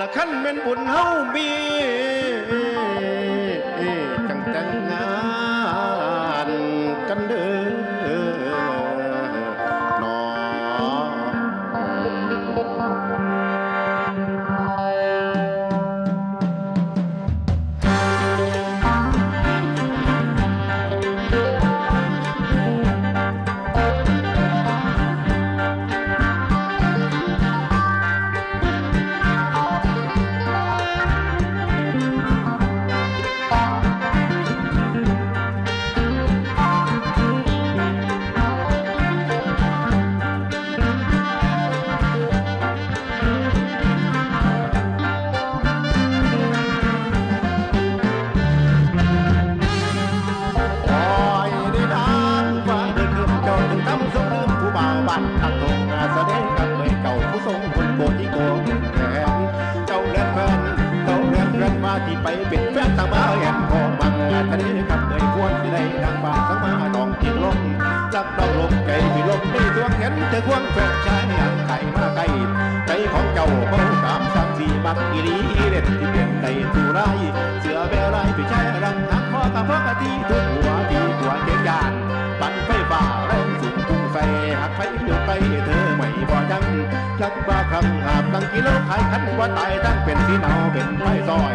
ละขั้นเป็นบุญเฮามีจังแต่งงานกันเด้อนอ คอยได้ดังว่าเดินขึ้นเจ้าถึงทำทรงลืมผู้บ่าวบ้านทักทงอาแสดงกับเมยเก่าผู้ทรงคนโกที่โกงแขนเจ้าเลื่อนเพื่อนเจ้าเลื่อนเพื่อนมาที่ไปเป็นแฟนต่างบ้านแห่งคองบังทะเลกับเมยควรที่ได้ดังฟ้าทั้งมาดองจิงลงจักดองลงไก่ที่ลงได้ตัวเห็นเธอควงแฟนชายอันไข่มาไก่ใจของเจ้าเมาตามสังสีมักอีรีเด็ดที่เป็นในตุไรเสือแบไรไปใช้รังหักพ่อกับพ่อกะทีทุกหัวทีหัวเทียนยานปั่นไฟฟ้าแรงสูงพุ่งใส่หักไฟเดือดไปเธอไม่พอจังจักบ้าคำหาบตั้งกิโลขายขันว่าตายตั้งเป็นสีเนาเป็นไฟซอย